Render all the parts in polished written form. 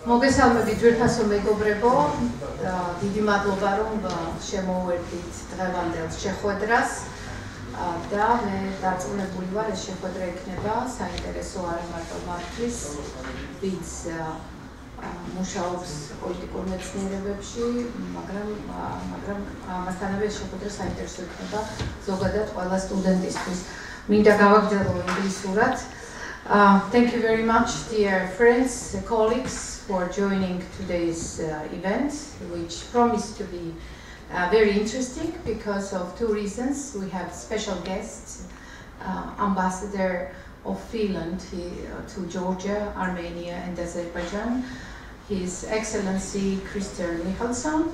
მოგესალმებით ძვირფასო მეგობრებო, დიდი მადლობა რომ შემოვერდით დღევანდელ შეხვედრას და მე დარწმუნებული ვარ, ეს შეხვედრა იქნება საინტერესო არა მარტო მათთვის, ვინც მუშაობს პოლიტიკურ მეცნიერებებში, მაგრამ ამასთანავე ეს შეხვედრა საინტერესო იქნება ზოგადად ყველა სტუდენტისთვის. მინდა გავაგრძელო ინგლისურად. Thank you very much, dear friends, colleagues, for joining today's event, which promised to be very interesting because of two reasons. We have special guests, Ambassador of Finland to Georgia, Armenia, and Azerbaijan, His Excellency Christer Michalsson,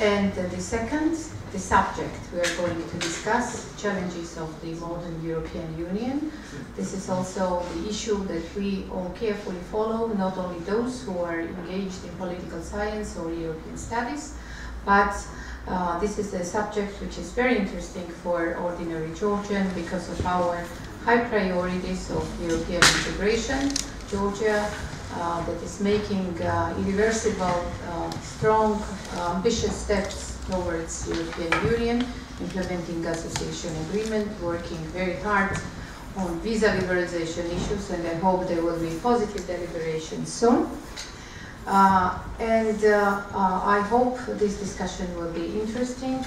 and the second, the subject we are going to discuss, challenges of the modern European Union. This is also the issue that we all carefully follow, not only those who are engaged in political science or European studies, but this is a subject which is very interesting for ordinary Georgian because of our high priorities of European integration. Georgia that is making irreversible, strong, ambitious steps towards European Union, implementing association agreement, working very hard on visa liberalization issues, and I hope there will be positive deliberations soon. I hope this discussion will be interesting.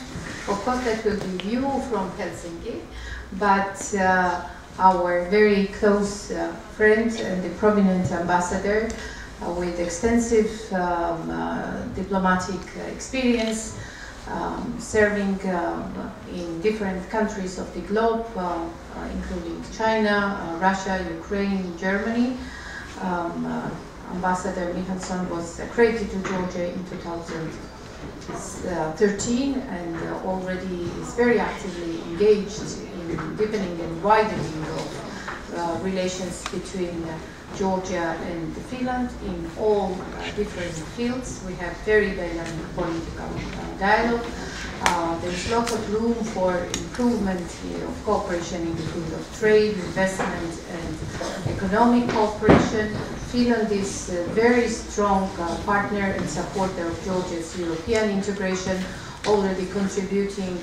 Of course, that will be view from Helsinki, but our very close friend and the prominent ambassador with extensive diplomatic experience, serving in different countries of the globe, including China, Russia, Ukraine, Germany. Ambassador Michalsson was accredited to Georgia in 2013 and already is very actively engaged in deepening and widening of relations between Georgia and Finland in all different fields. We have very dynamic political dialogue. There is lots of room for improvement of cooperation in the field of trade, investment, and economic cooperation. Finland is a very strong partner and supporter of Georgia's European integration, already contributing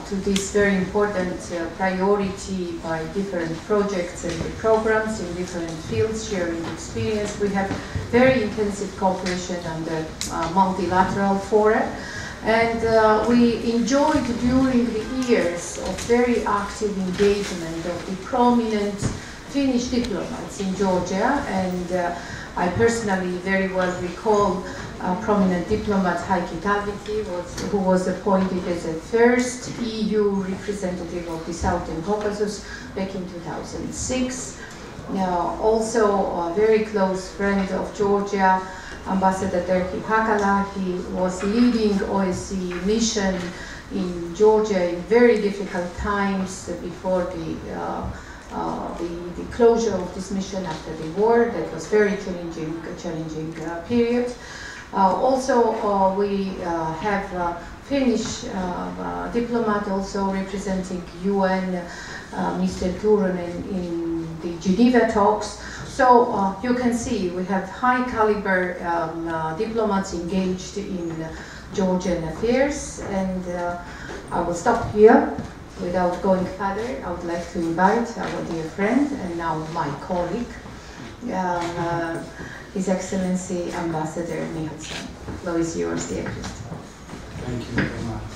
to this very important priority by different projects and programs in different fields, sharing experience. We have very intensive cooperation under multilateral fora, and we enjoyed during the years of very active engagement of the prominent Finnish diplomats in Georgia, and I personally very well recall prominent diplomat Heikki Talvitie, who was appointed as the first EU representative of the Southern Caucasus back in 2006. Also a very close friend of Georgia, Ambassador Terhi Hakala. He was leading OSCE mission in Georgia in very difficult times before the closure of this mission after the war. That was very challenging period. Also, we have Finnish diplomat also representing UN, Mr. Turunen, in the Geneva talks. So you can see we have high caliber diplomats engaged in Georgian affairs, and I will stop here. Without going further, I would like to invite our dear friend and now my colleague, His Excellency Ambassador Michalsson. The floor is yours, dear Christer. Thank you very much.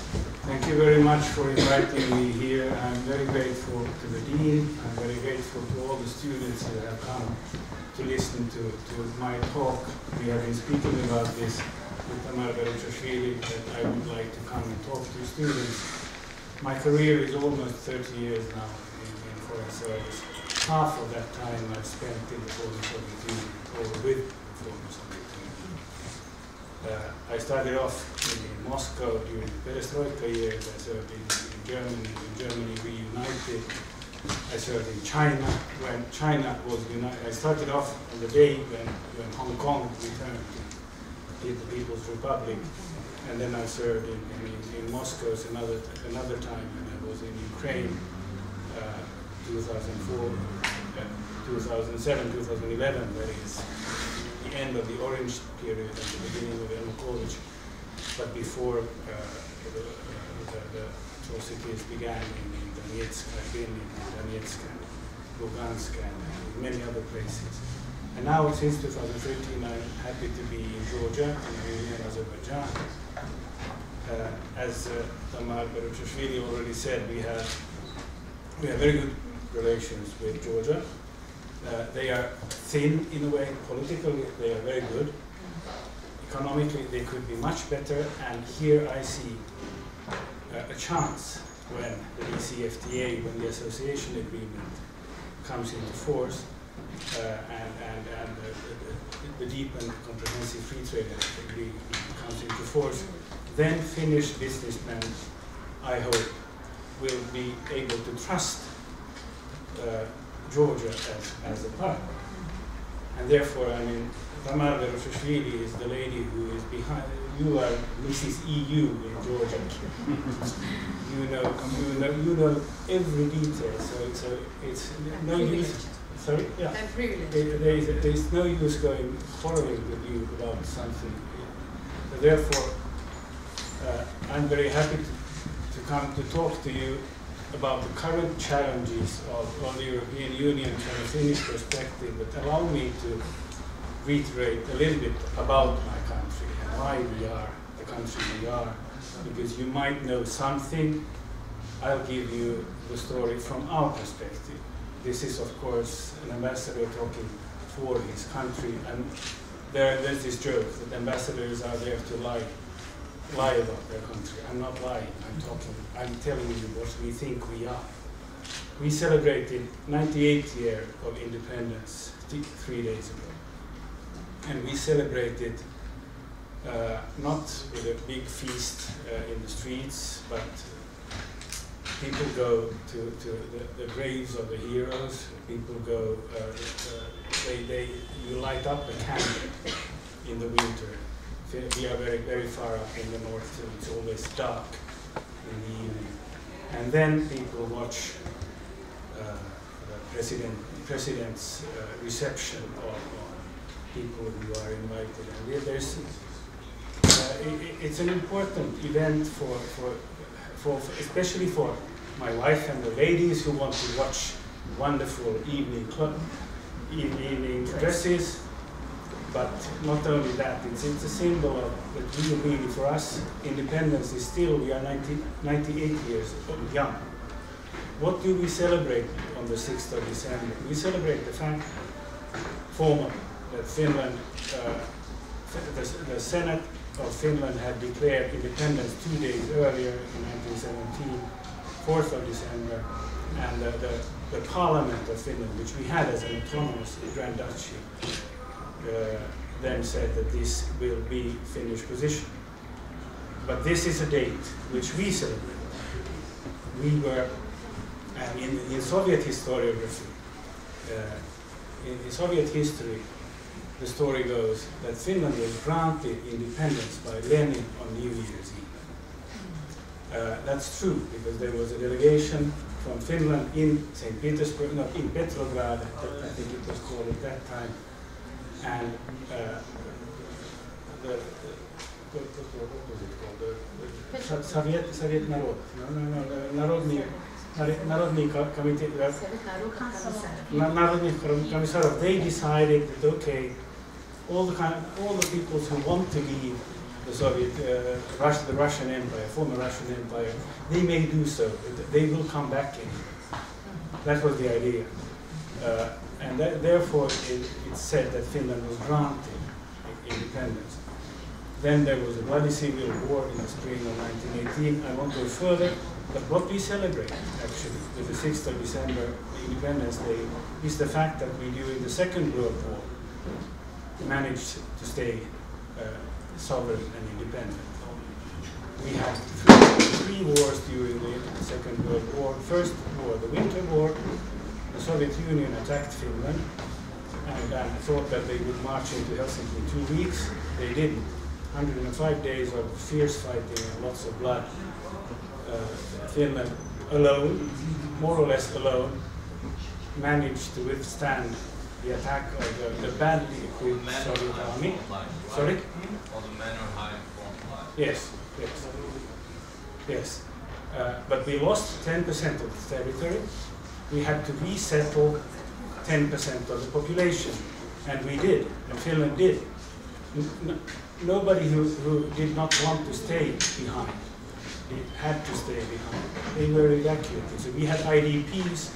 Thank you very much for inviting me here. I'm very grateful to the Dean. I'm very grateful to all the students who have come to listen to my talk. We have been speaking about this with Tamar Beruchashvili, that I would like to come and talk to students. My career is almost 30 years now in foreign service. Half of that time I've spent in the former Soviet Union, or with the former Soviet Union. I started off in Moscow during the Perestroika years. I served in Germany. When Germany reunited, I served in China. When China was united, I started off on the day when Hong Kong returned to the People's Republic. And then I served in Moscow another time when I was in Ukraine, 2004, 2007, 2011, that is. the end of the Orange period and the beginning of Yanukovych, but before the atrocities began in Donetsk, in Donetsk, and Lugansk, and many other places. And now, since 2013, I'm happy to be in Georgia, in Armenia and Azerbaijan. As Tamar Berishvili already said, we have very good relations with Georgia. They are thin in a way. Politically, they are very good. Economically, they could be much better. And here I see a chance when the DCFTA, when the association agreement comes into force, and the deep and comprehensive free trade agreement comes into force, then Finnish businessmen, I hope, will be able to trust Georgia as a partner. And therefore, I mean, Tamar Berishvili is the lady who is behind. You are Mrs. EU in Georgia. you know every detail. So it's no use. Sorry, yeah. I'm privileged. There is no use going quarreling with you about something. So therefore, I'm very happy to come to talk to you about the current challenges of the European Union from a Finnish perspective, but allow me to reiterate a little bit about my country and why we are the country we are, because you might know something. I'll give you the story from our perspective. This is, of course, an ambassador talking for his country, and there's this joke that ambassadors are there to lie about their country. I'm not lying, I'm telling you what we think we are. We celebrated 98th year of independence 3 days ago. And we celebrated not with a big feast in the streets, but people go to the graves of the heroes. People go, you light up a candle in the winter. We are very, very far up in the north, so it's always dark in the evening. And then people watch the president's reception of people who are invited. And it's an important event for especially for my wife and the ladies who want to watch wonderful evening dresses. But not only that, it's a symbol of that really for us, independence is still, we are 98 years young. What do we celebrate on the 6th of December? We celebrate the fact, formally, that Finland, the Senate of Finland had declared independence 2 days earlier in 1917, 4th of December, and the Parliament of Finland, which we had as an autonomous Grand Duchy, then said that this will be Finnish position. But this is a date which we celebrate. We were, in Soviet historiography, in Soviet history, the story goes that Finland was granted independence by Lenin on New Year's Eve. That's true, because there was a delegation from Finland in St. Petersburg, not in Petrograd, I think it was called at that time, and what was it called? Soviet Narod. Narodny Commissar. They decided that okay, all the people who want to leave the Soviet, the Russian Empire, former Russian Empire, they may do so. They will come back in. That was the idea. And therefore, it's said that Finland was granted independence. Then there was a bloody civil war in the spring of 1918. I won't go further, but what we celebrate, actually, with the 6th of December, Independence Day, is the fact that we, during the Second World War, managed to stay sovereign and independent. We had three wars during the Second World War. First war, the Winter War. The Soviet Union attacked Finland and thought that they would march into Helsinki in 2 weeks. They didn't. 105 days of fierce fighting and lots of blood. Finland alone, more or less alone, managed to withstand the attack of the badly equipped Soviet army. Sorry? All the men are high front line. Yes, yes, yes. But we lost 10% of the territory. We had to resettle 10% of the population, and we did, and Finland did. Nobody who did not want to stay behind, they had to stay behind. They were evacuated. So we had IDPs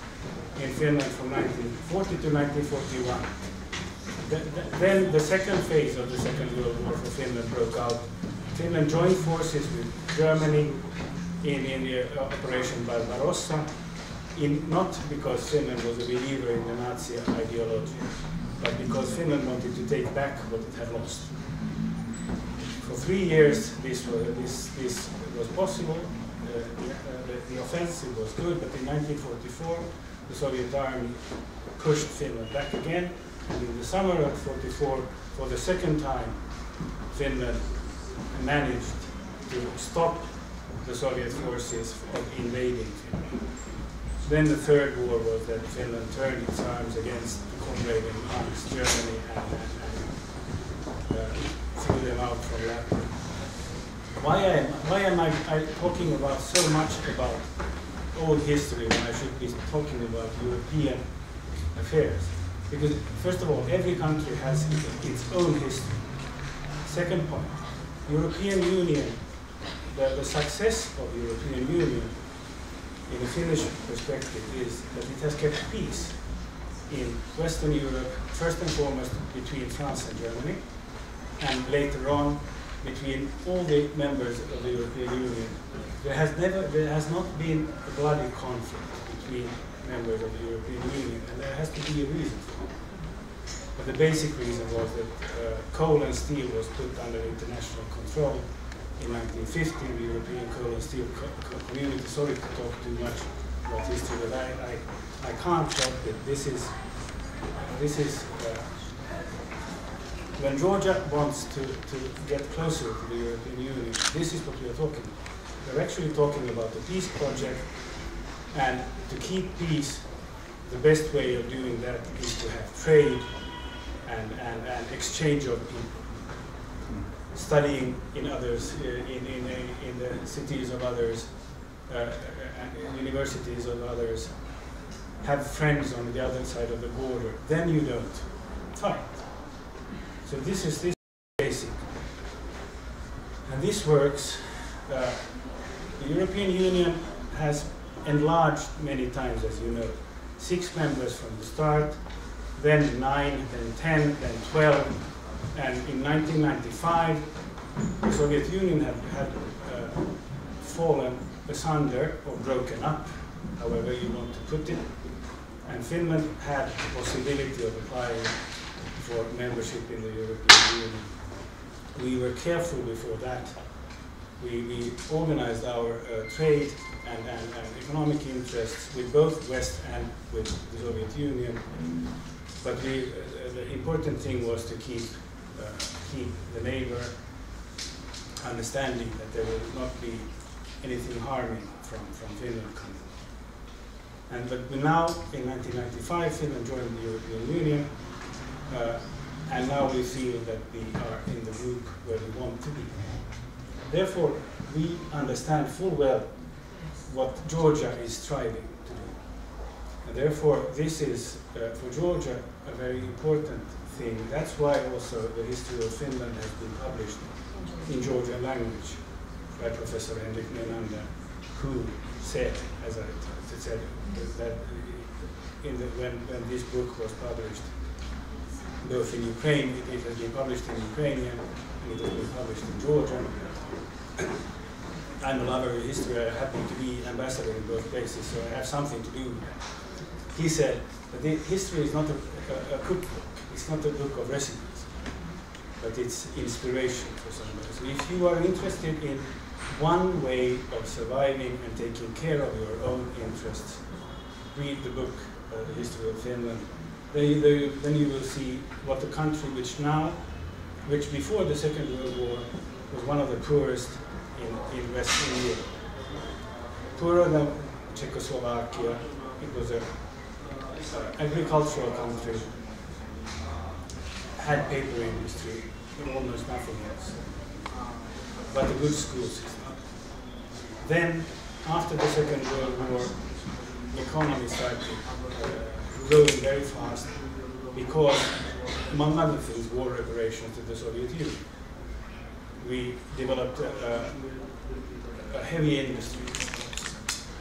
in Finland from 1940 to 1941. Then the second phase of the Second World War for Finland broke out. Finland joined forces with Germany in the Operation Barbarossa, not because Finland was a believer in the Nazi ideology, but because Finland wanted to take back what it had lost. For 3 years, this was possible. The offensive was good, but in 1944, the Soviet army pushed Finland back again. And in the summer of '44, for the second time, Finland managed to stop the Soviet forces from invading Finland. Then the third war was that Finland turned its arms against the comrade in arms, Germany, and threw them out from Lapland. Why am I talking about so much about old history when I should be talking about European affairs? Because, first of all, every country has its own history. Second point, European Union, the success of European Union in a Finnish perspective is that it has kept peace in Western Europe, first and foremost between France and Germany, and later on between all the members of the European Union. There has not been a bloody conflict between members of the European Union, and there has to be a reason for it. But the basic reason was that coal and steel was put under international control in 1950, the European Coal and Steel Community. Sorry to talk too much about history, but I can't help it. This is when Georgia wants to get closer to the European Union, this is what we are talking about. We're actually talking about the peace project, and to keep peace, the best way of doing that is to have trade and exchange of people. Studying in others, in the cities of others, and universities of others, have friends on the other side of the border, then you don't fight. So this is basic. And this works. The European Union has enlarged many times, as you know. 6 members from the start, then 9, then 10, then 12. And in 1995, the Soviet Union had fallen asunder, or broken up, however you want to put it. And Finland had the possibility of applying for membership in the European Union. We were careful before that. We organized our trade and economic interests with both West and with the Soviet Union. But the important thing was to keep the neighbor understanding that there will not be anything harming from Finland coming. But now, in 1995, Finland joined the European Union, and now we feel that we are in the group where we want to be. Therefore, we understand full well what Georgia is striving to do. And therefore, this is, for Georgia, a very important thing. That's why also the history of Finland has been published in Georgian language by Professor Henrik Nenander, who said, as I said, that when this book was published, both in Ukraine, it has been published in Ukrainian, and it has been published in Georgian. I'm a lover of history. I happen to be ambassador in both places, so I have something to do with that. He said that history is not a cookbook. It's not a book of recipes, but it's inspiration for somebody. So if you are interested in one way of surviving and taking care of your own interests, read the book, The History of Finland. Then you will see what the country which before the Second World War was one of the poorest in Western Europe. Poorer than Czechoslovakia. It was an agricultural country, had paper industry, but almost nothing else, but a good school system. Then, after the Second World War, the economy started growing very fast because, among other things, war reparations to the Soviet Union. We developed a heavy industry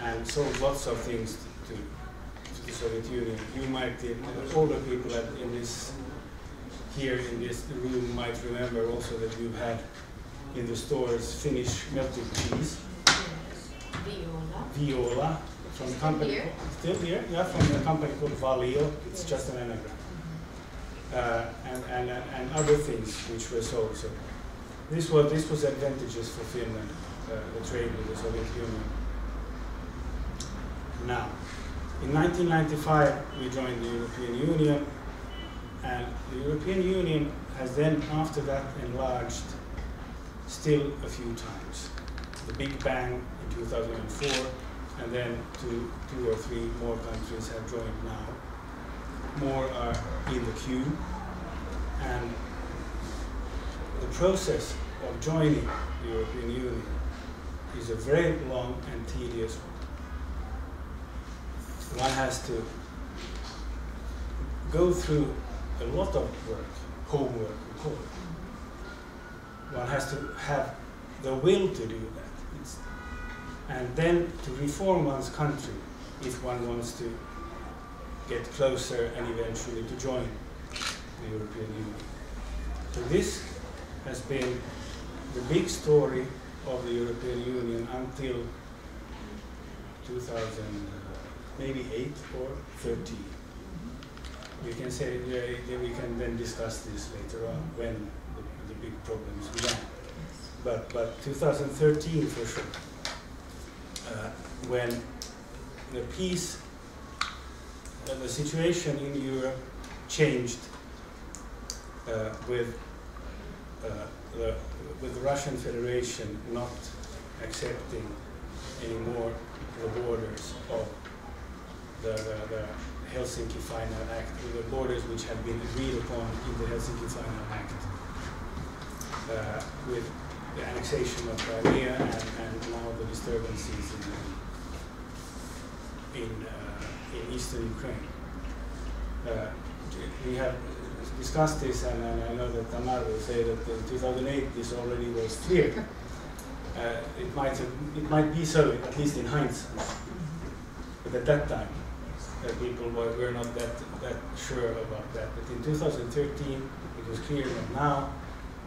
and sold lots of things to the Soviet Union. You might, the older people here in this room might remember also that you've had in the stores Finnish melted cheese. Viola. From the company, still here? Yeah, from a company called Valio. It's just an anagram. And other things which were sold. So this was advantageous for Finland, the trade with the Soviet Union. Now, in 1995 we joined the European Union, and the European Union has then, after that, enlarged still a few times. The Big Bang in 2004. And then two or three more countries have joined now. More are in the queue. And the process of joining the European Union is a very long and tedious one. One has to go through a lot of work, homework we call it. One has to have the will to do that. And then to reform one's country if one wants to get closer and eventually to join the European Union. So this has been the big story of the European Union until 2000, maybe 8 or 13. We can say we can then discuss this later on when the big problems began. But 2013 for sure. When the peace, the situation in Europe changed with the Russian Federation not accepting anymore the borders of the Helsinki Final Act, the borders which had been agreed upon in the Helsinki Final Act, with the annexation of Crimea and now the disturbances in eastern Ukraine. We have discussed this, and I know that Tamar will say that in 2008 this already was clear. It might be so, at least in hindsight, but at that time people were not that sure about that. But in 2013 it was clear that now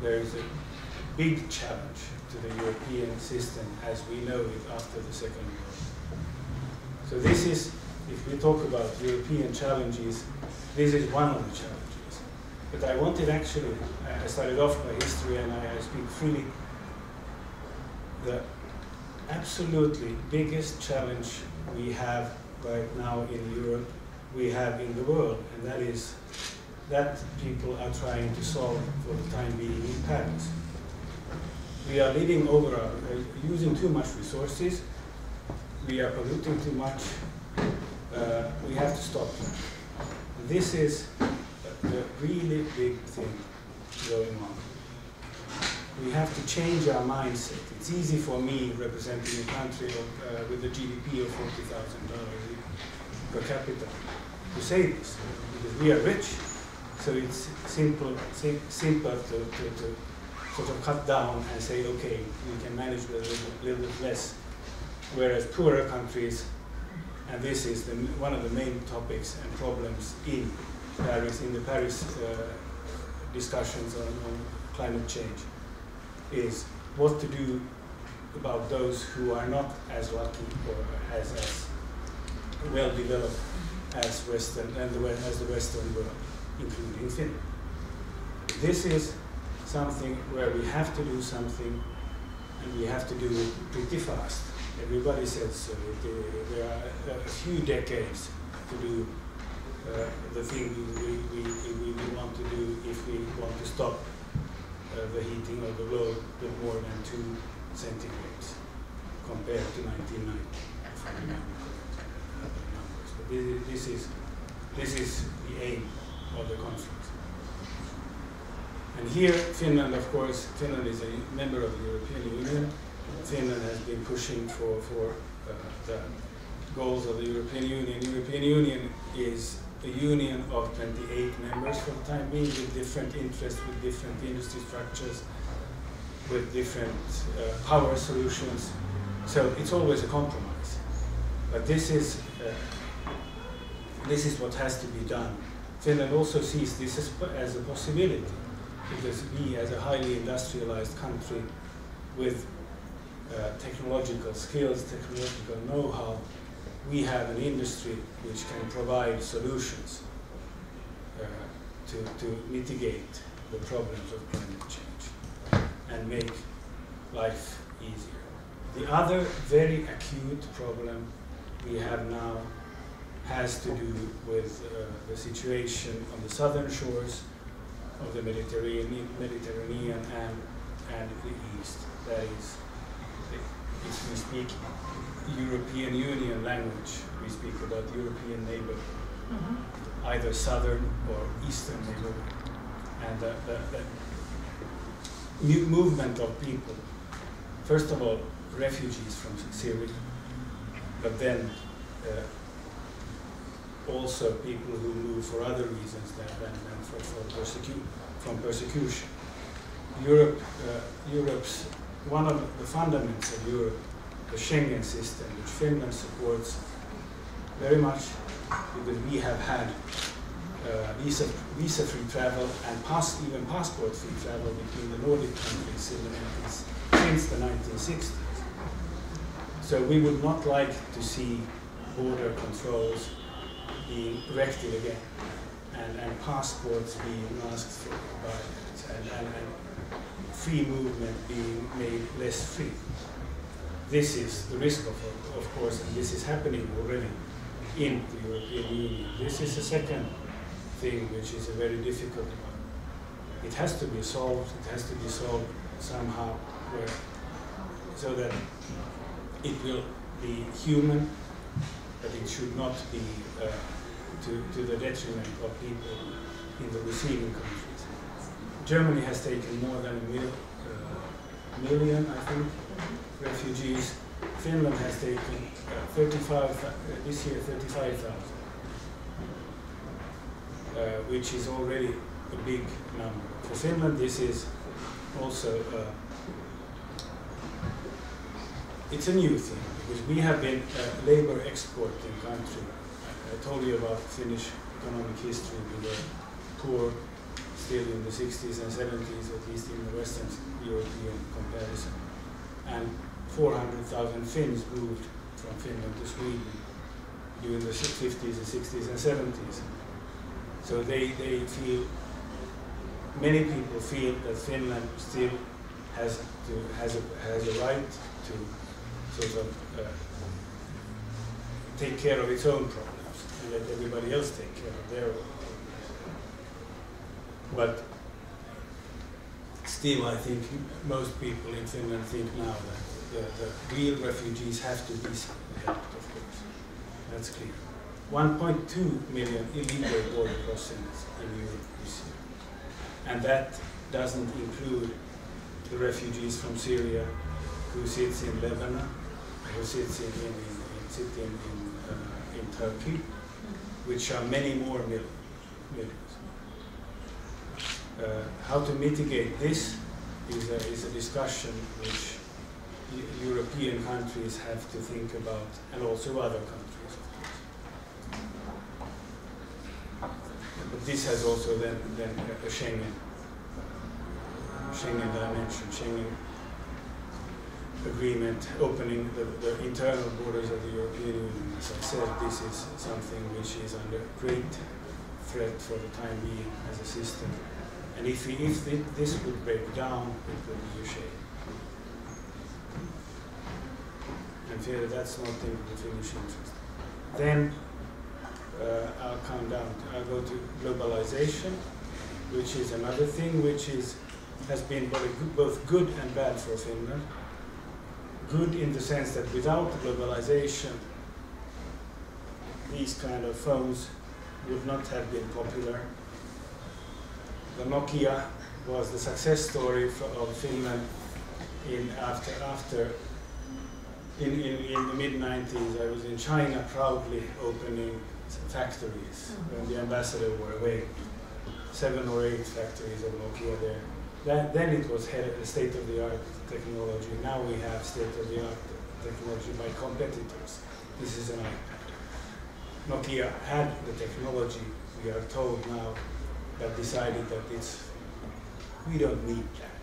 there is a big challenge to the European system as we know it after the Second World War. So this is, if we talk about European challenges, this is one of the challenges. But I wanted actually, I started off by history and I speak freely, the absolutely biggest challenge we have right now in Europe, we have in the world, and that is that people are trying to solve for the time being in Paris. We are living over, using too much resources, we are polluting too much, we have to stop that. This is the really big thing going on. We have to change our mindset. It's easy for me, representing a country with a GDP of $40,000 per capita, to say this, because we are rich, so it's simple to sort of cut down and say, okay, we can manage with a little bit less. Whereas poorer countries, and this is one of the main topics and problems in Paris, in the Paris discussions on climate change, is what to do about those who are not as lucky or as well developed as as the Western world, including Finland. This is something where we have to do something, and we have to do it pretty fast. Everybody says so. There are a few decades to do the thing we want to do if we want to stop the heating of the world with more than 2 centigrades compared to 1990, if I remember the numbers. But this is the aim of the conference. And here, Finland, of course, Finland is a member of the European Union. Finland has been pushing for the goals of the European Union. The European Union is a union of 28 members for the time being, with different interests, with different industry structures, with different power solutions. So it's always a compromise. But this is what has to be done. Finland also sees this as a possibility, because we, as a highly industrialized country with technological skills, technological know-how, we have an industry which can provide solutions to mitigate the problems of climate change and make life easier. The other very acute problem we have now has to do with the situation on the southern shores of the Mediterranean and the east. That is, if we speak European Union language, we speak about European neighborhood, either southern or eastern neighborhood. And the movement of people, first of all, refugees from Syria, but then also people who move for other reasons than from persecution. Europe's one of the fundamentals of Europe, the Schengen system, which Finland supports very much, because we have had visa-free travel and even passport-free travel between the Nordic countries since the 1960s. So we would not like to see border controls being erected again, and passports being asked for and free movement being made less free. This is the risk of course, and this is happening already in the European Union. This is the second thing, which is a very difficult one. It has to be solved. It has to be solved somehow, so that it will be human, but it should not be to the detriment of people in the receiving countries. Germany has taken more than a million, I think, refugees. Finland has taken 35, this year 35,000, which is already a big number. For Finland, this is also it's a new thing, because we have been a labor exporting country. I told you about Finnish economic history. We were poor still in the 60s and 70s, at least in the Western European comparison. And 400,000 Finns moved from Finland to Sweden during the 50s and 60s and 70s. So they feel, many people feel that Finland still has a right to sort of take care of its own problems and let everybody else take care of their own. But still, I think most people in Finland think now that the real refugees have to be helped, of course. That's clear. 1.2 million illegal border crossings in Europe this year. And that doesn't include the refugees from Syria who sits in Lebanon, who sits in Turkey, which are many more millions. How to mitigate this is a discussion which European countries have to think about, and also other countries, of course. But this has also then a Schengen dimension, Schengen agreement opening the internal borders of the European Union. As I said, this is something which is under great threat for the time being as a system. And if this would break down, it would be a shame. And feel that's not in the Finnish interest. Then I'll go to globalization, which is another thing which has been both good and bad for Finland. Good in the sense that without globalization, these kind of phones would not have been popular. The Nokia was the success story of Finland in the mid-90s. I was in China proudly opening factories when the ambassador were away. 7 or 8 factories of Nokia there. Then it was state-of-the-art technology. Now we have state-of-the-art technology by competitors. This is an iPad. Nokia had the technology, we are told now, but decided that we don't need that.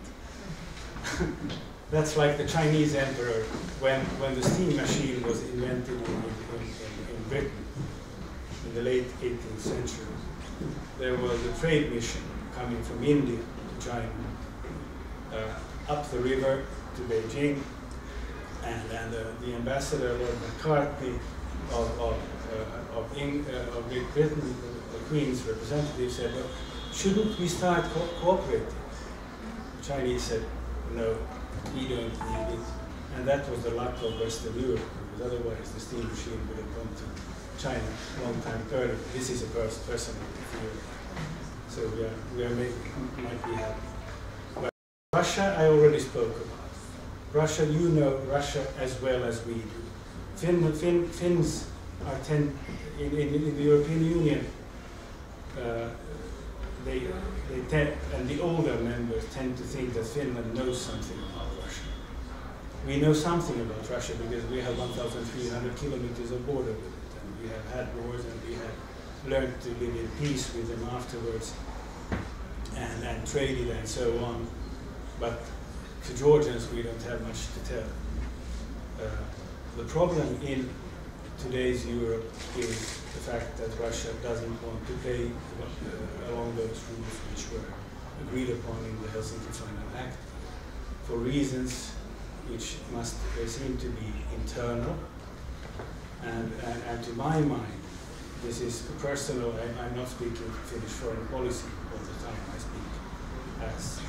That's like the Chinese emperor when the steam machine was invented in Britain in the late 18th century. There was a trade mission coming from India to China, up the river to Beijing, and the ambassador, Lord Macartney of Great Britain, the Queen's representative, said, well, shouldn't we start cooperating? The Chinese said, no, we don't need it. And that was the luck of Western Europe, because otherwise the steam machine would have gone to China a long time earlier. This is a personal theory. So might be happy. But Russia, I already spoke about. Russia, you know Russia as well as we do. Finns are in the European Union. They tend, and the older members tend to think that Finland knows something about Russia. We know something about Russia because we have 1,300 kilometers of border with it, and we have had wars, and we have learned to live in peace with them afterwards, and traded and so on. But to Georgians, we don't have much to tell. The problem in today's Europe is the fact that Russia doesn't want to play along those rules which were agreed upon in the Helsinki Final Act for reasons which they seem to be internal. And to my mind, this is personal. I'm not speaking Finnish foreign policy all the time. I speak as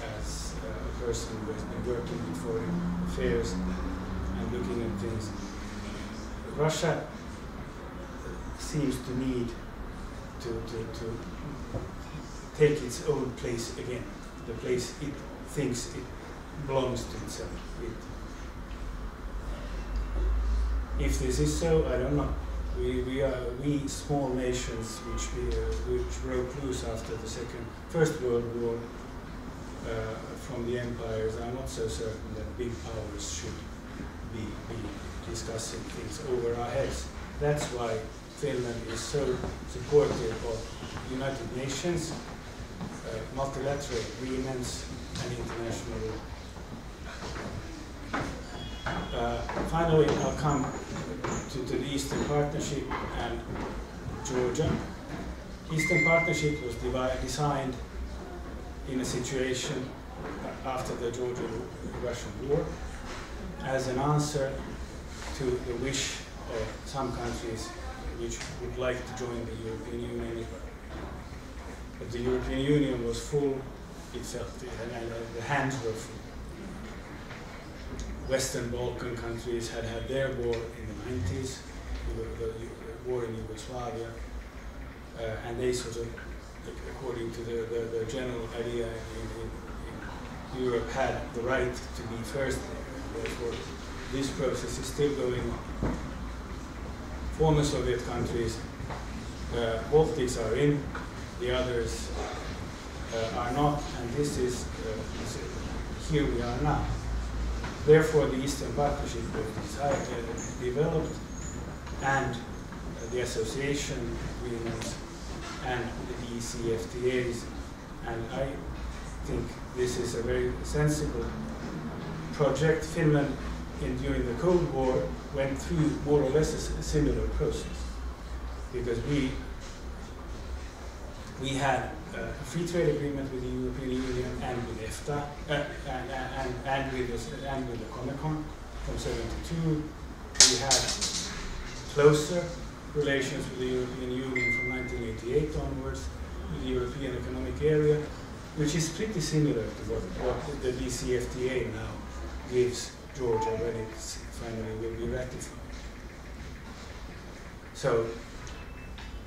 a person who has been working in foreign affairs and looking at things. Russia seems to need to take its own place again, the place it thinks it belongs to itself. If this is so, I don't know. We small nations which broke loose after the First World War from the empires, I'm not so certain that big powers should be discussing things over our heads. That's why Finland is so supportive of United Nations, multilateral agreements, and international law. Finally, I'll come to the Eastern Partnership and Georgia. Eastern Partnership was designed in a situation after the Georgian-Russian War as an answer to the wish of some countries which would like to join the European Union. But the European Union was full itself, and the hands were full. Western Balkan countries had their war in the 90s, the war in Yugoslavia, and they sort of, according to the general idea in Europe, had the right to be first there. Therefore, this process is still going on. Former Soviet countries, Baltics are in, the others are not, and this is, here we are now. Therefore, the Eastern Partnership was developed, and the association agreements and the DCFTAs, and I think this is a very sensible project. Finland, during the Cold War, went through more or less a similar process, because we had a free trade agreement with the European Union and with EFTA, and with the Comecon from '72. We had closer relations with the European Union from 1988 onwards, with the European Economic Area, which is pretty similar to what the DCFTA now gives Georgia when it finally will be ratified. So,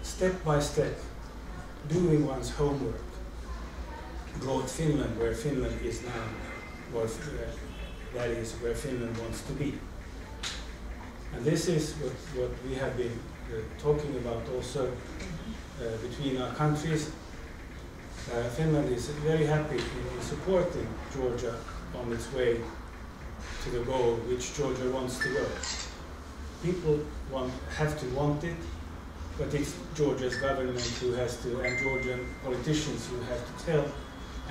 step by step, doing one's homework brought Finland where Finland is now, or that is where Finland wants to be. And this is what we have been talking about also between our countries. Finland is very happy in supporting Georgia on its way to the goal which Georgia wants to go. People have to want it, but it's Georgia's government who has to, and Georgian politicians who have to tell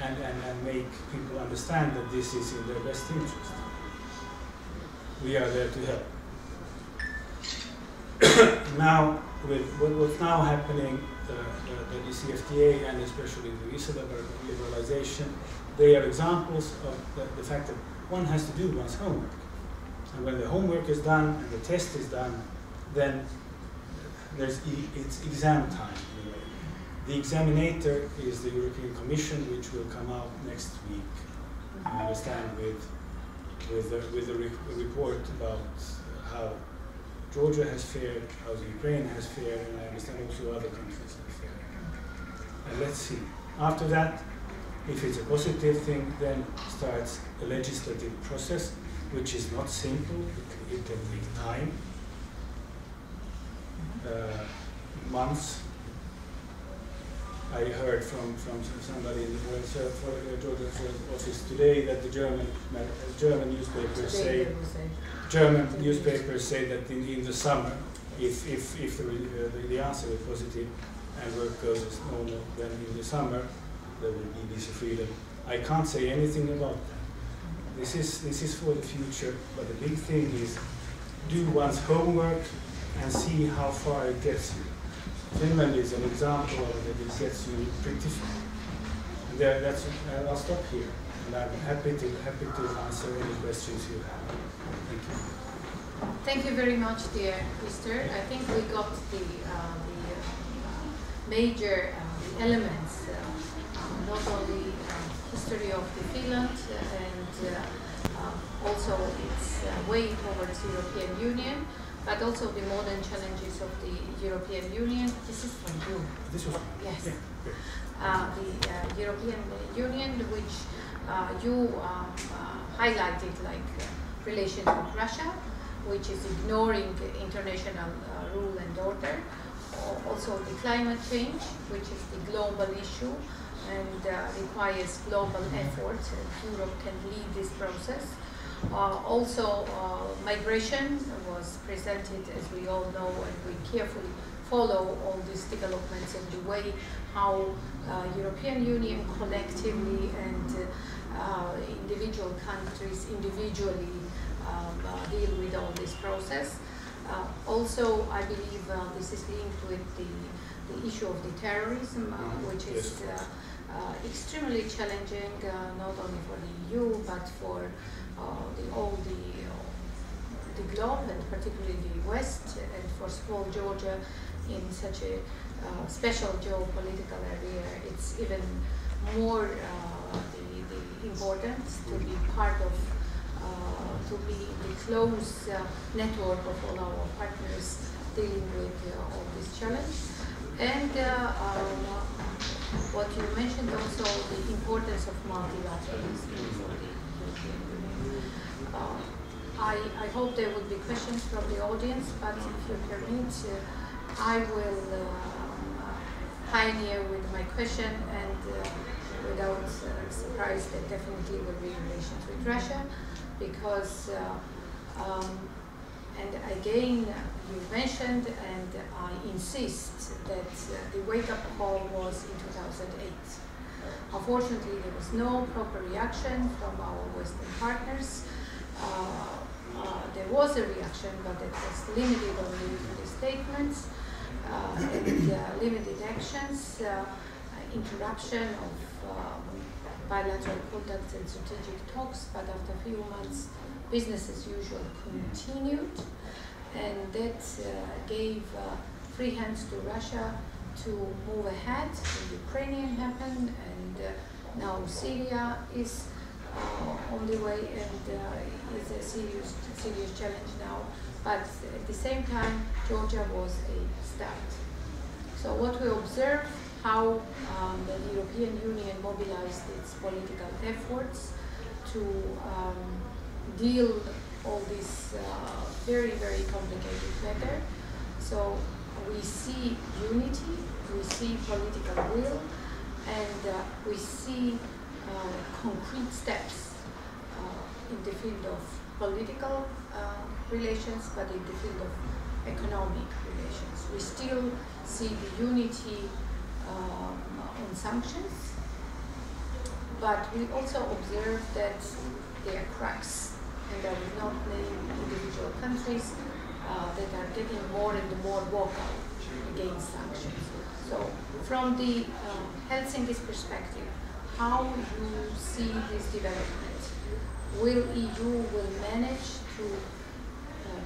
and make people understand that this is in their best interest. We are there to help. Now, with what's now happening, the DCFTA and especially the visa liberalization, they are examples of the fact that one has to do one's homework. And when the homework is done and the test is done, then it's exam time. The examinator is the European Commission, which will come out next week, I understand, with a report about how Georgia has fared, how Ukraine has fared, and I understand also other countries have fared. And let's see. After that, if it's a positive thing, then starts a legislative process, which is not simple. It can take time, months. I heard from somebody in the Georgian office today that the German newspapers say that in the summer, if the answer is positive and work goes as normal, then in the summer there will be visa freedom. I can't say anything about that. This is for the future, but the big thing is do one's homework and see how far it gets you. Finland is an example of that. It gets you pretty far. And I'll stop here, and I'm happy to answer any questions you have. Thank you. Thank you very much, dear Mr. I think we got the major elements, not only history of the Finland and also its way towards the European Union, but also the modern challenges of the European Union. This is from you. This was yes. Yeah. The European Union, which you highlighted, like relations with Russia, which is ignoring international rule and order. Also the climate change, which is the global issue and requires global effort. Europe can lead this process. Also, migration was presented, as we all know, and we carefully follow all these developments and the way how European Union collectively and individual countries individually deal with all this process. Also, I believe this is linked with the issue of the terrorism, which is extremely challenging, not only for the EU, but for the globe, and particularly the West, and for small Georgia in such a special geopolitical area. It's even more the importance to be part of, to be in the close network of all our partners dealing with all this challenge. And what you mentioned also, the importance of multilateralism for the European Union. I hope there will be questions from the audience, but if you permit, I will pioneer with my question, and without surprise, there definitely will be relations with Russia, because, and again, you mentioned, and I insist that the wake-up call was in 2008. Unfortunately, there was no proper reaction from our Western partners. There was a reaction, but it was limited only to the statements and limited actions, interruption of bilateral contacts and strategic talks, but after a few months, business as usual continued, and that gave free hands to Russia to move ahead. The Ukrainian happened, and now Syria is on the way, and is a serious challenge now. But at the same time, Georgia was a start. So what we observe how the European Union mobilized its political efforts to deal all this very, very complicated matter. So we see unity, we see political will, and we see concrete steps in the field of political relations, but in the field of economic relations. We still see the unity on sanctions, but we also observe that there are cracks, and I will not name individual countries that are getting more and more vocal against sanctions. So from the Helsinki's perspective, how you see this development? Will EU manage to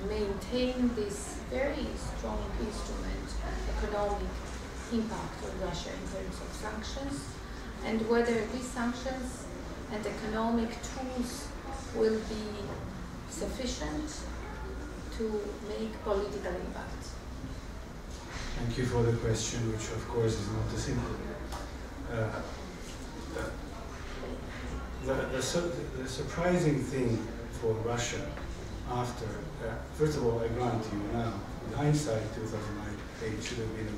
maintain this very strong instrument, economic impact on Russia in terms of sanctions, and whether these sanctions and economic tools will be sufficient to make political impact? Thank you for the question, which of course is not a simple the surprising thing for Russia after, first of all, I grant you now, in hindsight, 2008 should have been a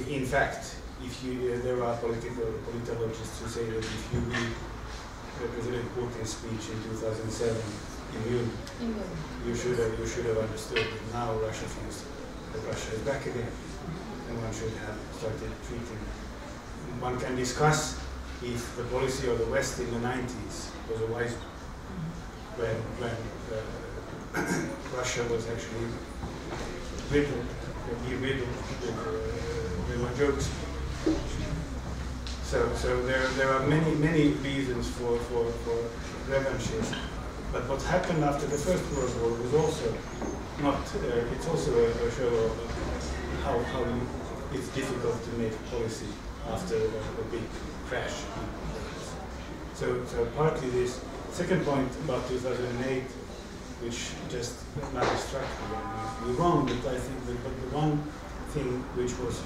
big. In fact, if you, there are politologists who say that if you read President Putin's speech in 2007 in Munich, you should have understood that now Russia feels that Russia is back again, and one should have started treating. One can discuss if the policy of the West in the 90s was a wise one, when Russia was actually riddled with jokes. So there are many reasons for revanchism. But what happened after the First World War was also not. It's also a show of how it's difficult to make policy after a big crash. So partly this. Second point about 2008, which just now struck me, you're wrong, but I think that the one thing which was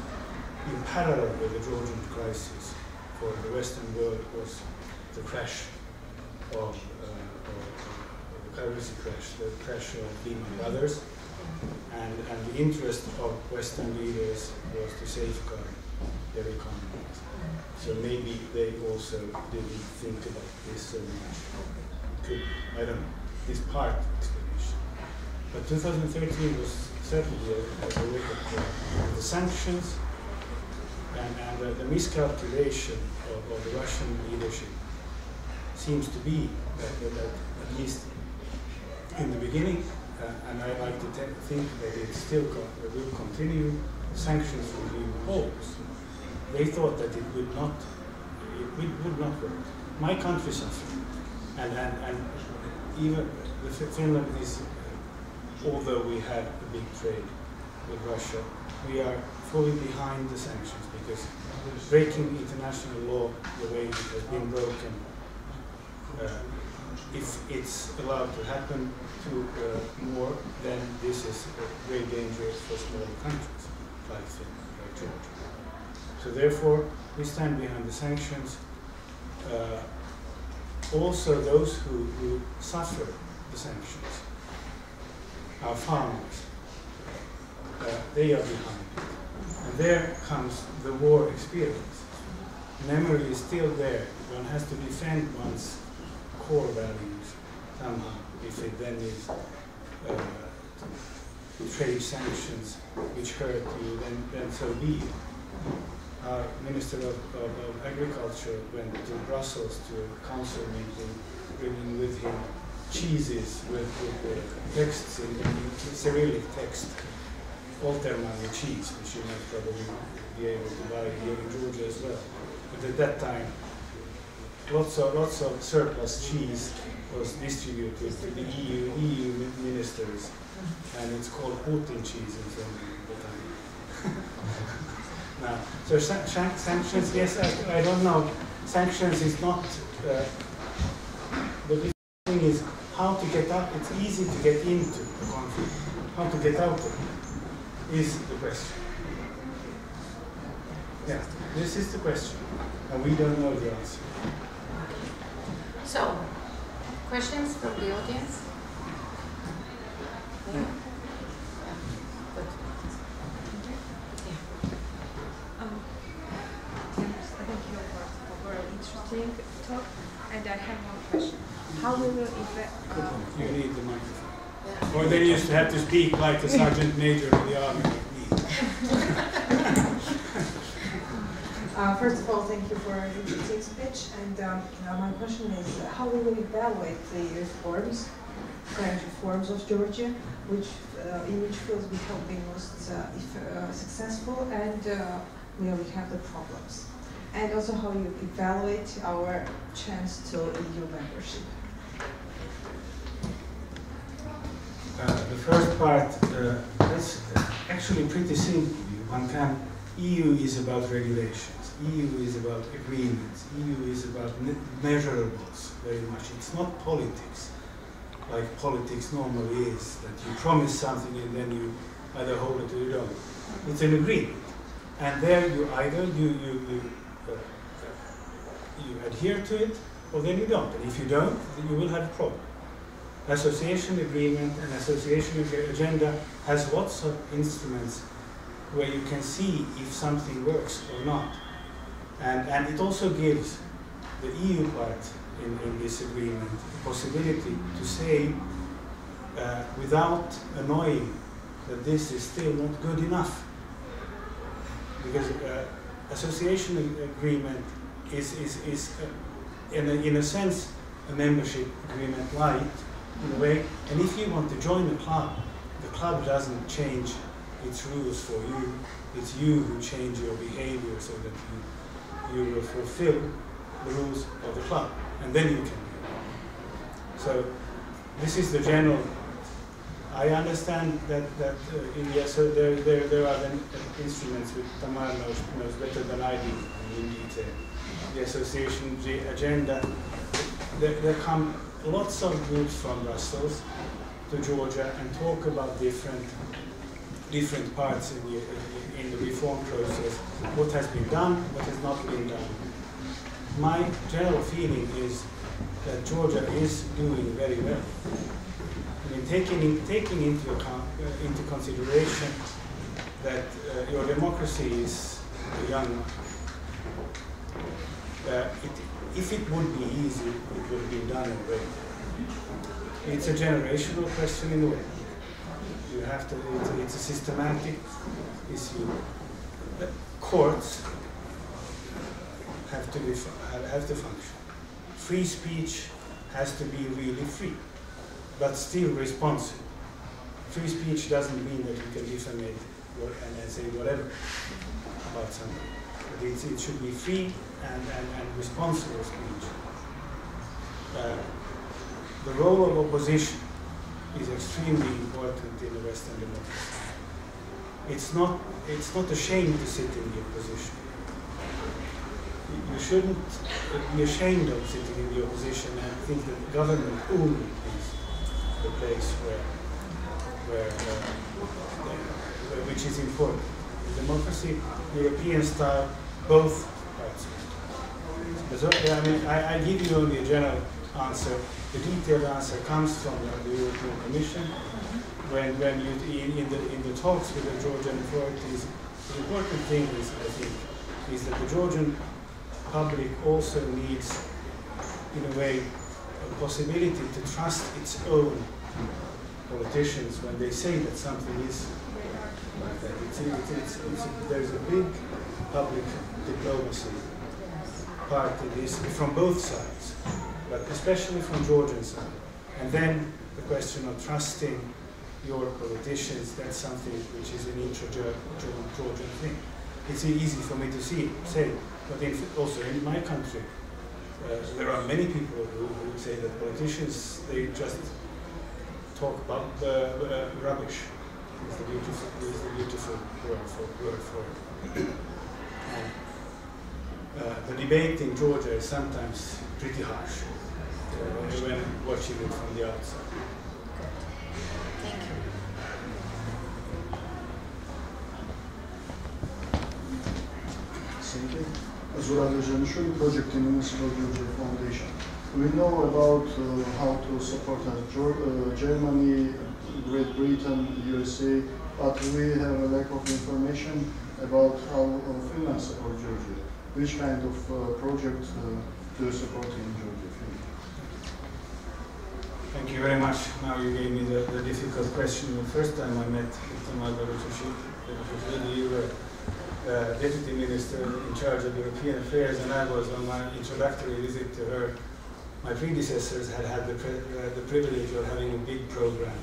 in parallel with the Georgian crisis for the Western world was the crash of the currency crash, the crash of Lehman Brothers, and the interest of Western leaders was to safeguard their economies. So maybe they also didn't think about this so much. I don't know, this part explanation. But 2013 was certainly a wake-up call. The sanctions and the miscalculation of the Russian leadership seems to be that at least in the beginning, and I like to think that it still will continue, sanctions regime holds. They thought that it would not work. My country suffered, and even Finland is, although we had a big trade with Russia, we are fully behind the sanctions because breaking international law the way it has been broken, if it's allowed to happen to more, then this is very dangerous for smaller countries like Finland, like Georgia. So therefore, we stand behind the sanctions. Also, those who suffer the sanctions, our farmers, they are behind it. And there comes the war experience. Memory is still there. One has to defend one's core values somehow. If it then is trade sanctions which hurt you, then so be it. Our Minister of Agriculture went to Brussels to a council meeting, bringing with him cheeses with texts in Cyrillic text, Oltermanni cheese, which you might probably be able to buy here in Georgia as well. But at that time, lots of surplus cheese was distributed to the EU ministers, and it's called Putin cheese in Finland at the time. Now, so sanctions, yes, I don't know. Sanctions is not, the thing is how to get out. It's easy to get into the conflict. How to get out of it is the question. Yeah, this is the question, and we don't know the answer. So, questions from the audience? Yeah. Good. Thank you for a very interesting talk. And I have one question. How will you affect... You need the microphone. Yeah. Or they used to have to speak like a sergeant major in the army like me. First of all, thank you for the interesting speech. And my question is, how will you evaluate the reforms, current reforms of Georgia, in which fields we have been most successful and where we have the problems? And also how you evaluate our chance to EU membership. The first part, that's actually pretty simple. EU is about regulations, EU is about agreements, EU is about measurables very much. It's not politics, like politics normally is, that you promise something and then you either hold it or you don't. It's an agreement. And there you either you adhere to it, or then you don't. And if you don't, then you will have a problem. Association agreement and association agenda has lots of instruments where you can see if something works or not. And it also gives the EU part in this agreement the possibility to say, without annoying, that this is still not good enough. Because association agreement is in a sense a membership agreement light in a way, and if you want to join the club doesn't change its rules for you, it's you who change your behavior so that you will fulfill the rules of the club, and then you can. So this is the general. I understand that so there are instruments which Tamar knows better than I do in detail. The association agenda. There come lots of groups from Brussels to Georgia and talk about different parts in the reform process. What has been done, what has not been done. My general feeling is that Georgia is doing very well. I mean, taking into consideration that your democracy is a young one. If it would be easy, it would have been done already. It's a generational question in a way. You have to. It's a systematic issue. The courts have to function. Free speech has to be really free, but still responsive. Free speech doesn't mean that you can defamate and say whatever about something. But it should be free and responsible speech. The role of opposition is extremely important in the Western democracy. It's not a shame to sit in the opposition. You shouldn't be ashamed of sitting in the opposition and think that government only is the place which is important. Democracy, European style, both parts. So, I mean, I give you only a general answer. The detailed answer comes from the European Commission. When you in the talks with the Georgian authorities, the important thing is, I think, is that the Georgian public also needs, in a way, a possibility to trust its own politicians when they say that something is like that. There's a big public diplomacy part in this from both sides, but especially from Georgian side. And then the question of trusting your politicians, that's something which is an intra-Georgian thing. It's easy for me to say, but also in my country, there are many people who say that politicians, they just talk about rubbish. It's the beautiful word for it. The debate in Georgia is sometimes pretty harsh when watching it from the outside. Thank you. Azura Janishuri project in Municipal Georgia Foundation. We know about how to support Germany, Great Britain, USA, but we have a lack of information about how Finland supports Georgia. Which kind of project do you support in Georgia? Thank you very much. Now you gave me the difficult question. The first time I met Kemal Beloshvili, you were Deputy Minister in charge of European Affairs, and I was on my introductory visit to her. My predecessors had had the privilege of having a big program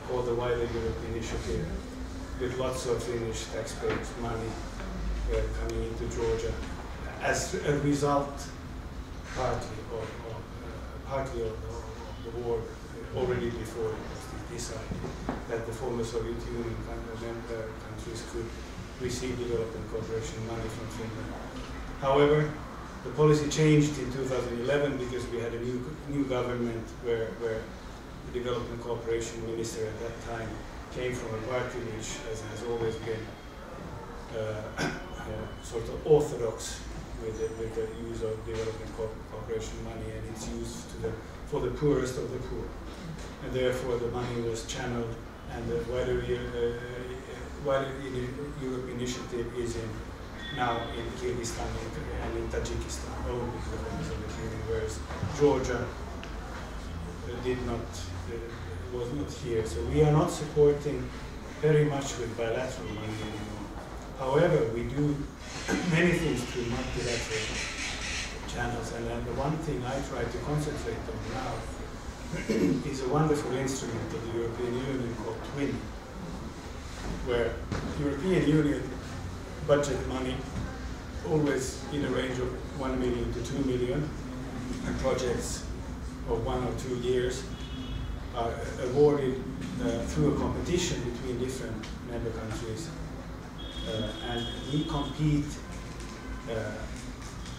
called the Wider Europe Initiative, with lots of Finnish taxpayers' money coming into Georgia as a result, partly of the war, already before it was decided that the former Soviet Union countries could receive development cooperation money from Finland. However, the policy changed in 2011 because we had a new government where the development cooperation minister at that time came from a party which has always been sort of orthodox with the use of development cooperation money, and it's used for the poorest of the poor. And therefore the money was channeled, and the Wider Europe Initiative is now in Kyrgyzstan and in Tajikistan, only the Soviet Union, whereas Georgia was not here. So we are not supporting very much with bilateral money anymore. However, we do many things through multilateral channels, and the one thing I try to concentrate on now is a wonderful instrument of the European Union called TWIN, where European Union budget money, always in a range of 1 million to 2 million, and projects of 1 or 2 years are awarded through a competition between different member countries, and we compete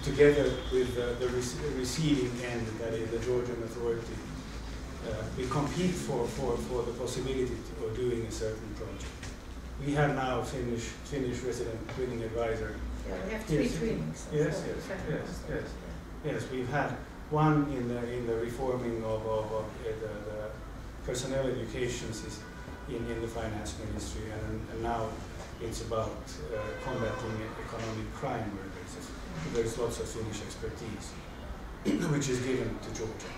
together with the receiving end, that is the Georgian authority. We compete for the possibility of doing a certain project. We have now Finnish resident twinning advisor. Yeah, we have 3 twinnings. Yes, we've had one in the reforming of the personnel education in the finance ministry, and now it's about combating economic crime, where there's lots of Finnish expertise, which is given to Georgia.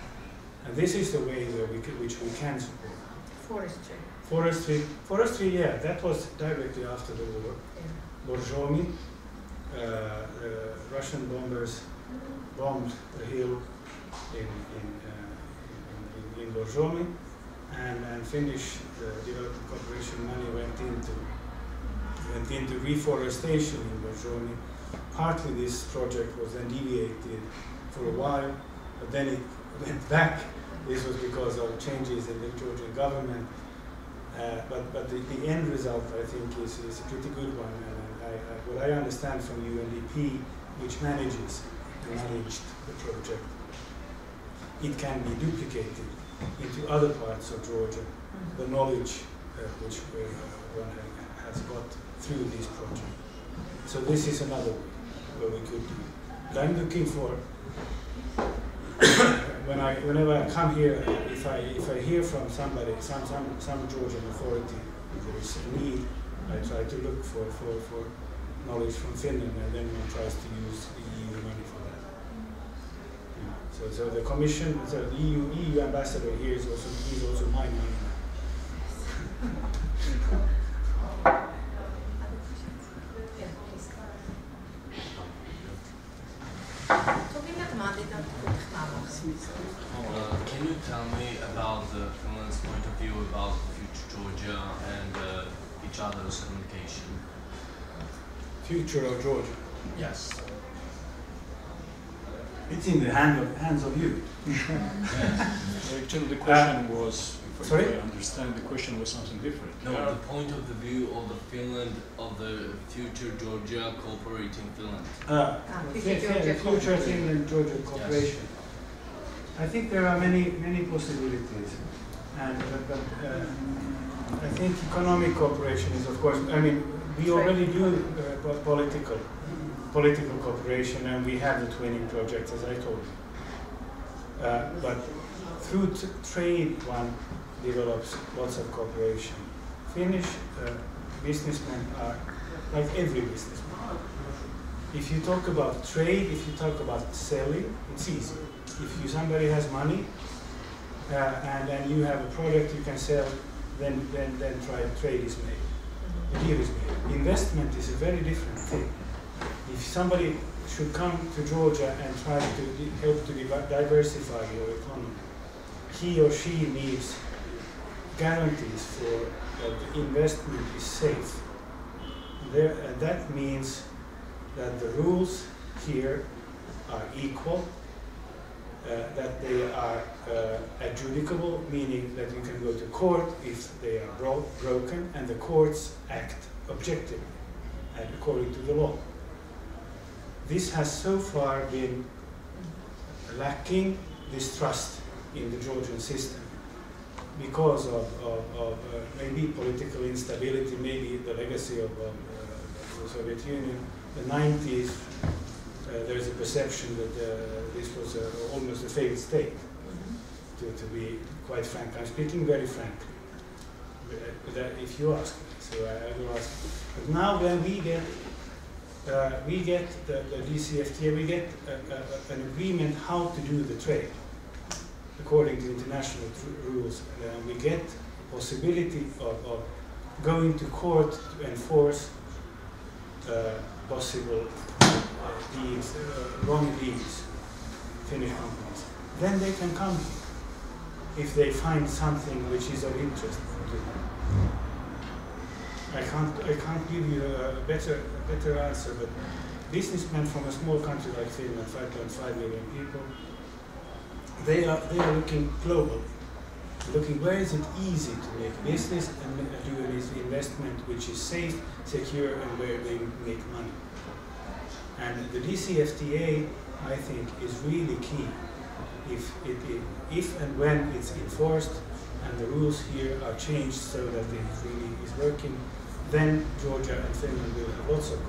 And this is the way which we can support. Forestry, yeah, that was directly after the war. Yeah. Borjomi, Russian bombers bombed the hill in Borjomi, and Finnish development cooperation money went into reforestation in Borjomi. Partly this project was then deviated for a while, but then it went back. This was because of changes in the Georgian government. But the end result, I think, is a pretty good one. And what I understand from UNDP, which manages and managed the project, it can be duplicated into other parts of Georgia, the knowledge which one has got through this project. So this is another way where we could do it. But I'm looking for, whenever I come here, if I hear from somebody, some Georgian authority, if there is a need, I try to look for knowledge from Finland, and then one tries to use the EU money for that. Yeah. So the Commission, so the EU ambassador here is also my money. Can you tell me about Finland's point of view about future Georgia and each other's communication? Future of Georgia? Yes. It's in the hands of you. Actually, the question was, if Sorry? I understand, the question was something different. No, the point of the view of the Finland, of the future Georgia cooperating Finland. Future Finland-Georgia cooperation. Yes. I think there are many possibilities, and I think economic cooperation is, of course, I mean, We already do political cooperation, and we have the twinning project, as I told you. But through trade, one develops lots of cooperation. Finnish businessmen are like every businessman. If you talk about trade, if you talk about selling, it's easy. If somebody has money and you have a product you can sell, then trade is made. The deal is made. Investment is a very different thing. If somebody should come to Georgia and try to help to diversify your economy, he or she needs guarantees for that the investment is safe. That means that the rules here are equal, that they are adjudicable, meaning that you can go to court if they are broken, and the courts act objectively and according to the law. This has so far been lacking, this trust in the Georgian system, because of maybe political instability, maybe the legacy of the Soviet Union. The 90s, there's a perception that this was almost a failed state, to be quite frank. I'm speaking very frankly, if you ask me, so I will ask. But now when we get the DCFTA, we get an agreement how to do the trade according to international rules. We get possibility of going to court to enforce possible deeds, wrong deeds, Finnish companies. Then they can come here if they find something which is of interest to them. I can't give you a better answer, but businessmen from a small country like Finland, 5.5 million people, they are looking globally, looking where is it easy to make business and do an investment which is safe, secure, and where they make money. And the DCFTA, I think, is really key. If and when it's enforced and the rules here are changed so that it really is working, then Georgia and Finland will have lots of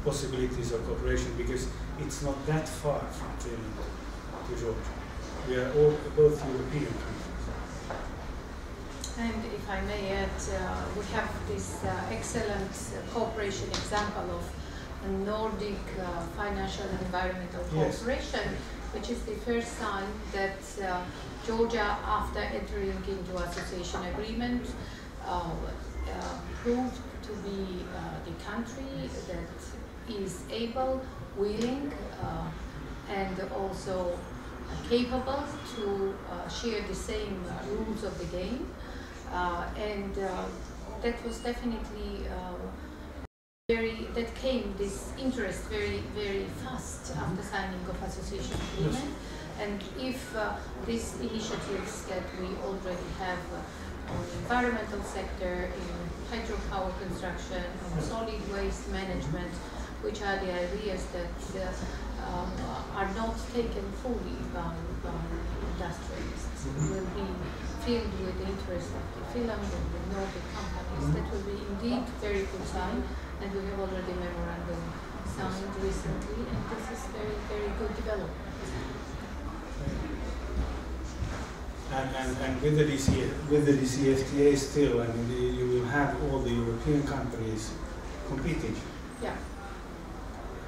possibilities of cooperation, because it's not that far from Finland to Georgia. We are both European countries. And if I may add, we have this excellent cooperation example of a Nordic financial and environmental cooperation, which is the first sign that Georgia, after entering into association agreement, proved to be the country that is able, willing, and also capable to share the same rules of the game. And that was definitely that came this interest very fast after signing of association agreement. And if these initiatives that we already have on the environmental sector, in hydropower construction, on solid waste management, which are the areas that are not taken fully by industrialists, will be filled with the interest of the Finland and the Nordic companies. That will be indeed very good sign, and we have already memorandum signed recently, and this is very good development. And with the DCFTA still, I mean, you will have all the European companies competing. Yeah.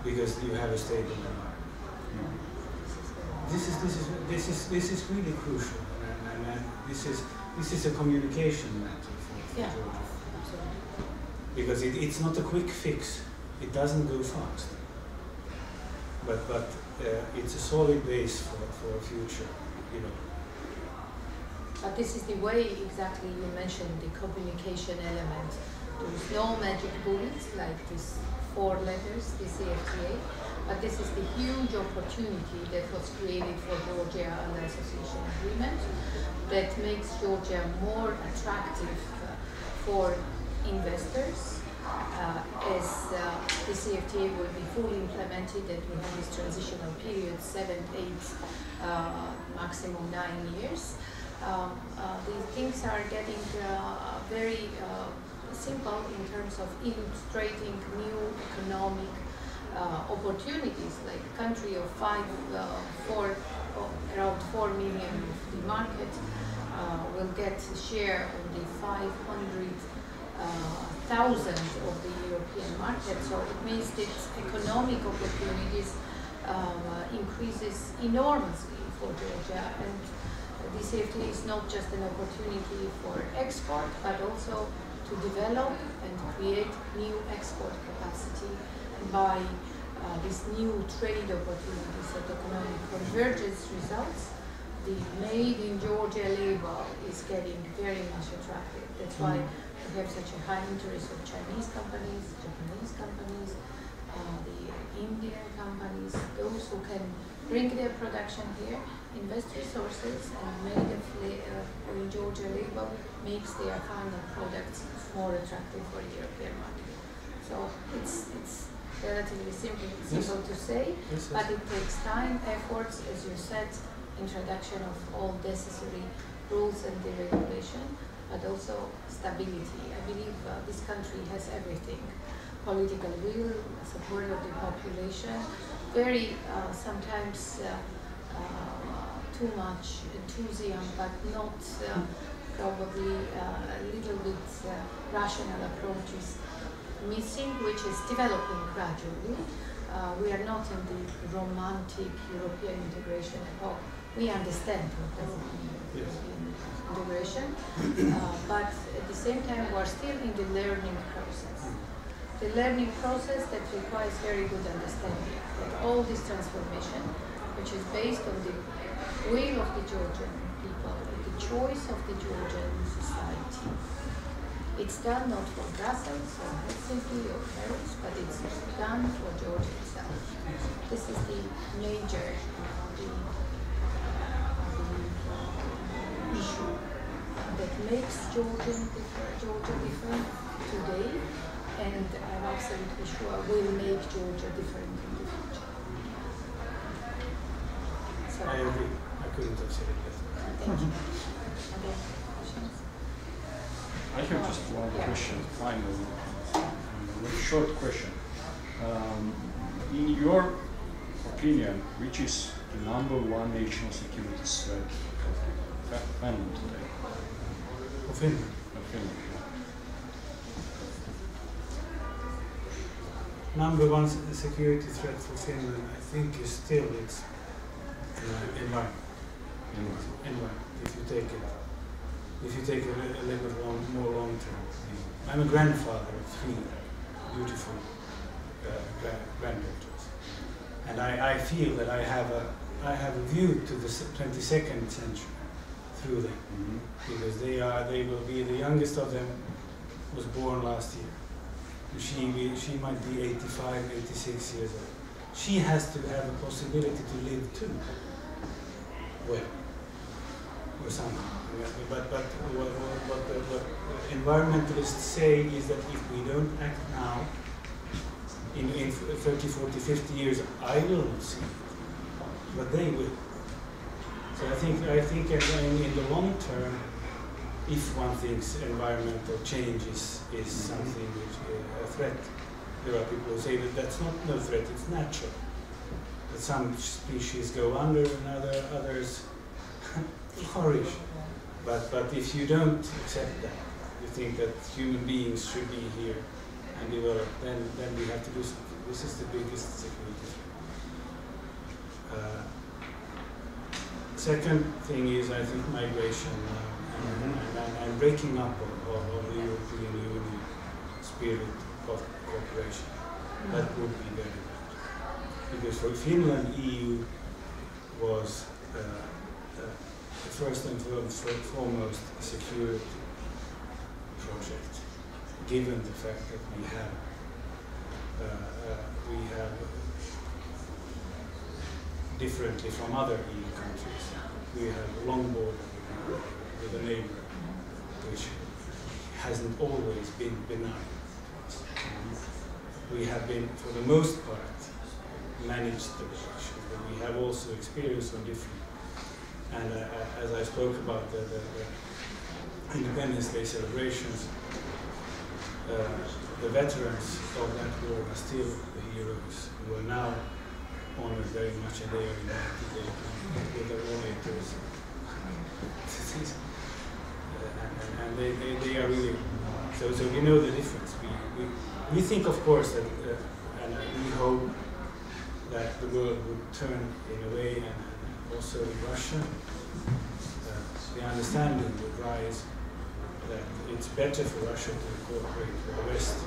Because you have a stable environment. This is really crucial, and this is a communication matter for Georgia. Because it's not a quick fix. It doesn't go fast. But it's a solid base for a future, you know. But this is the way, exactly, you mentioned the communication element. There is no magic bullet like these 4 letters, the CFTA, but this is the huge opportunity that was created for Georgia under the association agreement that makes Georgia more attractive for investors as the CFTA will be fully implemented, and we have this transitional period, 7, 8, maximum 9 years. These things are getting very simple in terms of illustrating new economic opportunities, like a country of around 4 million of the market will get a share of the 500,000 of the European market. So it means that economic opportunities increases enormously for Georgia, and DCFTA is not just an opportunity for export, but also to develop and create new export capacity by these new trade opportunities that economic convergence results. The Made in Georgia label is getting very much attractive. That's why we have such a high interest of Chinese companies, Japanese companies, the Indian companies, those who can bring their production here, invest resources, and Made in Georgia label makes their final products more attractive for the European market. So it's relatively simple to say, but it takes time, efforts, as you said, introduction of all necessary rules and the regulation, but also stability. I believe this country has everything: political will, support of the population, very sometimes too much enthusiasm, but not probably a little bit rational approaches missing, which is developing gradually. We are not in the romantic European integration epoch. We understand what does it mean, European integration, but at the same time we are still in the learning process. The learning process that requires very good understanding that all this transformation, which is based on the will of the Georgian people, the choice of the Georgian society. It's done not for Brussels or Helsinki or Paris, but it's done for Georgia itself. This is the major issue that makes Georgia different today, and I'm absolutely sure will make Georgia different in the future. So, I agree. I couldn't have said it better. Thank you. Okay, questions? I have just one question, finally, a very short question. In your opinion, which is the #1 national security threat of Finland today? Of Finland. Of Finland, #1 security threat for Finland, I think, is still its environment. If you take a little bit more long term. I'm a grandfather of 3 beautiful granddaughters, and I feel that I have a view to the 22nd century through them, because they will be, the youngest of them was born last year. She might be 85, 86 years old. She has to have a possibility to live too. Well, or something. But what the environmentalists say is that if we don't act now, in 30, 40, 50 years, I will not see it, but they will. So I think in the long term, if one thinks environmental change is something which is a threat, there are people who say that that's not no threat, it's natural. That some species go under and others flourish. But if you don't accept that, you think that human beings should be here and develop, then we have to do something. This is the biggest security threat. Second thing is, I think, migration and breaking up of the European Union spirit of cooperation. That would be very good. Because for Finland, EU was first and foremost a security project, given the fact that we have differently from other EU countries, we have a long border with a neighbor, which hasn't always been benign. We have been, for the most part, managed the relations, but we have also experienced on different. And as I spoke about the Independence Day celebrations, the veterans of that war are still the heroes who are now honored very much, and they are united with the warriors. And they are really, so we know the difference. We think, of course, that, and we hope that the world would turn in a way, and also in Russia, the understanding would rise that it's better for Russia to cooperate with the West,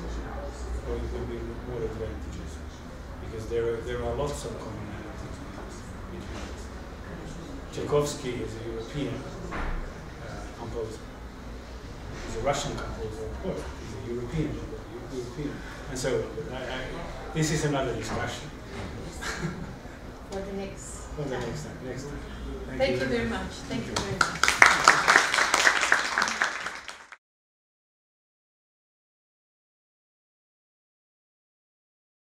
or it will be more advantageous, because there are lots of commonalities between us. Tchaikovsky is a European composer. He's a Russian composer, of course. He's a European, and so this is another discussion. For the next For the next time. Thank you very much. Thank you very much.